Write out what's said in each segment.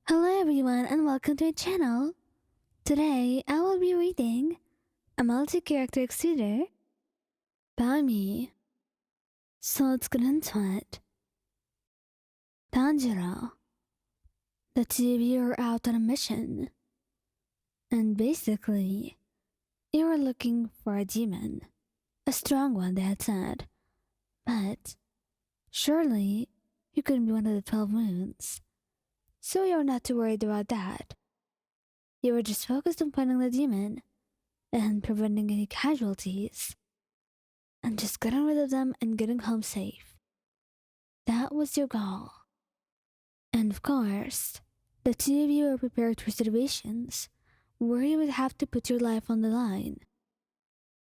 Hello everyone and welcome to my channel. Today I will be reading a multi-character exuder by me. So let's get into it. Tanjiro. The two of you are out on a mission. And basically, you were looking for a demon. A strong one, they had said. But surely you couldn't be one of the 12 moons. So you're not too worried about that. You were just focused on finding the demon and preventing any casualties, and just getting rid of them and getting home safe. That was your goal. And of course, the two of you were prepared for situations where you would have to put your life on the line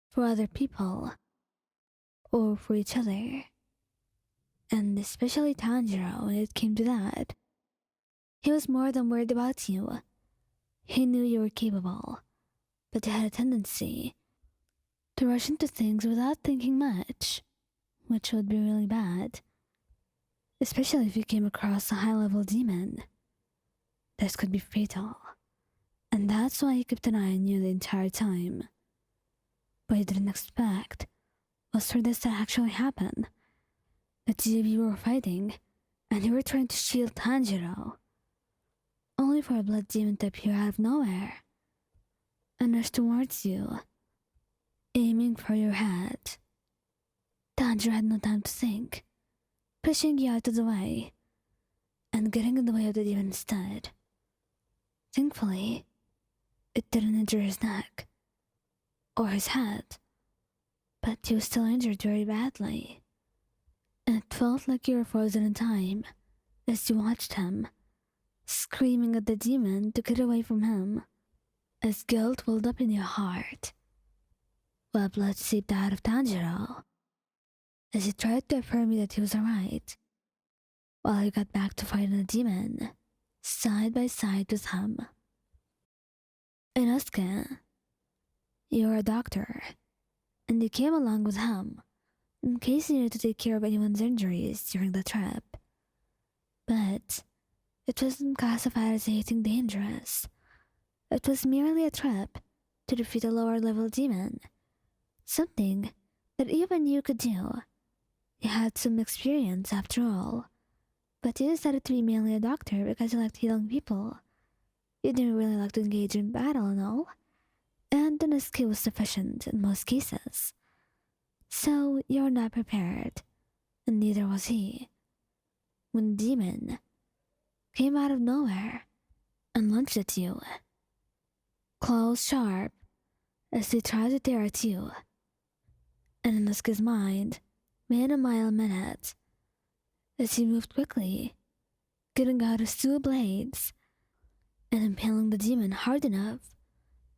for other people or for each other. And especially Tanjiro when it came to that. He was more than worried about you. He knew you were capable, but he had a tendency to rush into things without thinking much, which would be really bad. Especially if you came across a high-level demon. This could be fatal, and that's why he kept an eye on you the entire time. What he didn't expect was for this to actually happen. The two of you were fighting, and you were trying to shield Tanjiro, only for a blood demon to appear out of nowhere and rush towards you, aiming for your head. Tanjiro had no time to think, pushing you out of the way and getting in the way of the demon instead. Thankfully, it didn't injure his neck or his head, but he was still injured very badly, and it felt like you were frozen in time as you watched him, screaming at the demon to get away from him, as guilt welled up in your heart, while blood seeped out of Tanjiro, as he tried to affirm you that he was alright, while he got back to fighting the demon, side by side with him. Inosuke, you were a doctor, and you came along with him in case you needed to take care of anyone's injuries during the trip. But it wasn't classified as anything dangerous. It was merely a trip to defeat a lower level demon, something that even you could do. You had some experience after all, but you decided to be mainly a doctor because you liked healing people. You didn't really like to engage in battle and all, and an skill was sufficient in most cases. So you were not prepared, and neither was he. When the demon came out of nowhere and lunged at you, claws sharp as he tried to tear at you, and Inosuke's mind made a mile a minute as he moved quickly, getting out his two blades and impaling the demon hard enough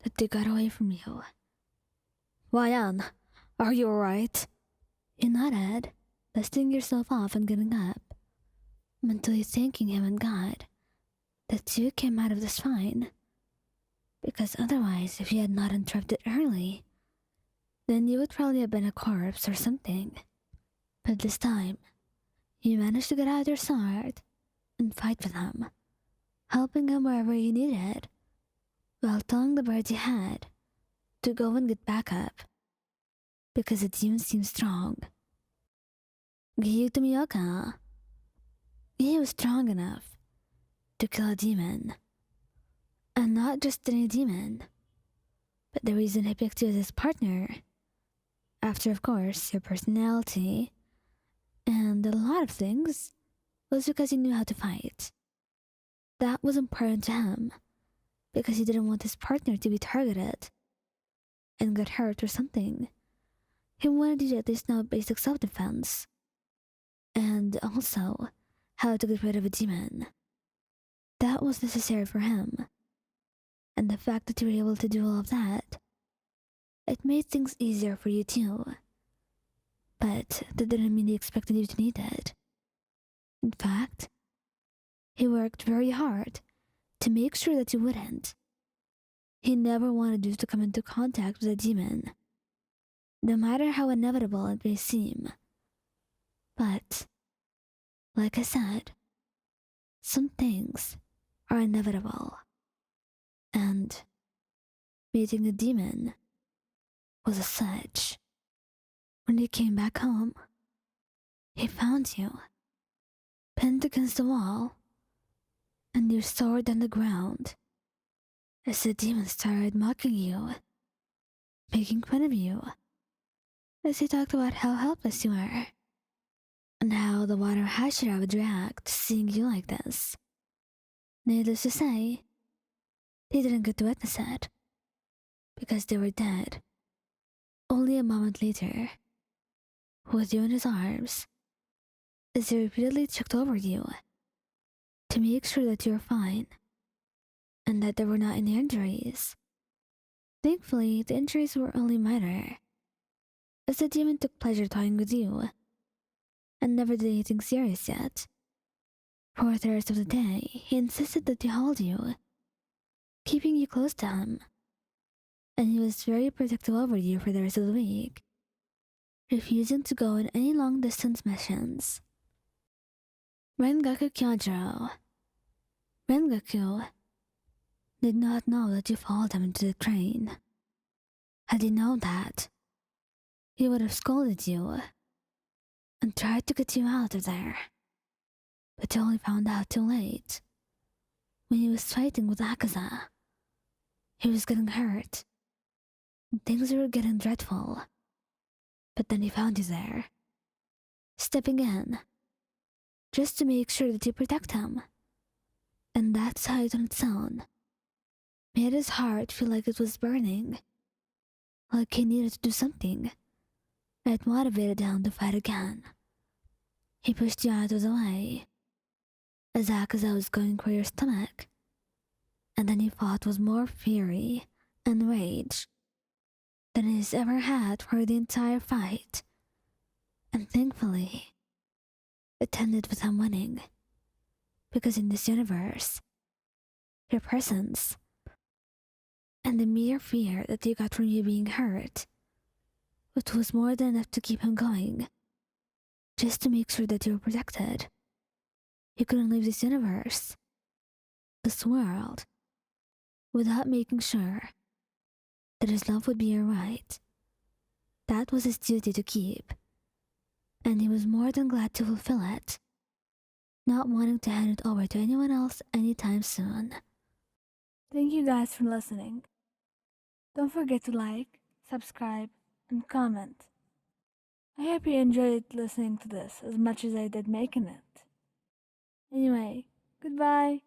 that they got away from you. Wayan, are you alright? You nodded, dusting yourself off and getting up, mentally thanking him and God that you came out of this fine. Because otherwise, if you had not interrupted early, then you would probably have been a corpse or something. But this time, you managed to get out your sword and fight with him, helping him wherever you needed, while telling the birds you had to go and get back up, because the demon seemed strong. Giyuu Tomioka. He was strong enough to kill a demon. And not just any demon, but the reason he picked you as his partner, after of course your personality and a lot of things, was because you knew how to fight. That was important to him, because he didn't want his partner to be targeted and get hurt or something. He wanted you to at least know basic self-defense, and also how to get rid of a demon. That was necessary for him. And the fact that you were able to do all of that, it made things easier for you too. But that didn't mean he expected you to need it. In fact, he worked very hard to make sure that you wouldn't. He never wanted you to come into contact with a demon, no matter how inevitable it may seem. But, like I said, some things are inevitable. And meeting the demon was as such. When he came back home, he found you, pinned against the wall, and your sword on the ground, as the demon started mocking you, making fun of you, as he talked about how helpless you were, and how the water Hashira would react to seeing you like this. Needless to say, they didn't get to witness it, because they were dead. Only a moment later, with you in his arms, as he repeatedly checked over you to make sure that you were fine and that there were not any injuries. Thankfully, the injuries were only minor, as the demon took pleasure toying with you and never did anything serious yet. For the rest of the day, he insisted that he hold you, keeping you close to him, and he was very protective over you for the rest of the week, refusing to go on any long-distance missions. Rengoku Kyojuro. Rengoku did not know that you followed him into the train. Had he known that, he would have scolded you and tried to get you out of there. But he only found out too late. When he was fighting with Akaza, he was getting hurt, and things were getting dreadful. But then he found you there, stepping in, just to make sure that you protect him. And that sight on its own made his heart feel like it was burning, like he needed to do something. It motivated him to fight again. He pushed you out of the way, as Akaza was going for your stomach, and then he fought with more fury and rage than he's ever had for the entire fight. And thankfully, it ended with him winning, because in this universe, your presence and the mere fear that you got from you being hurt, it was more than enough to keep him going, just to make sure that you were protected. He couldn't leave this universe, this world, without making sure that his love would be your right. That was his duty to keep, and he was more than glad to fulfill it, not wanting to hand it over to anyone else anytime soon. Thank you guys for listening. Don't forget to like, subscribe, and comment. I hope you enjoyed listening to this as much as I did making it. Anyway, goodbye.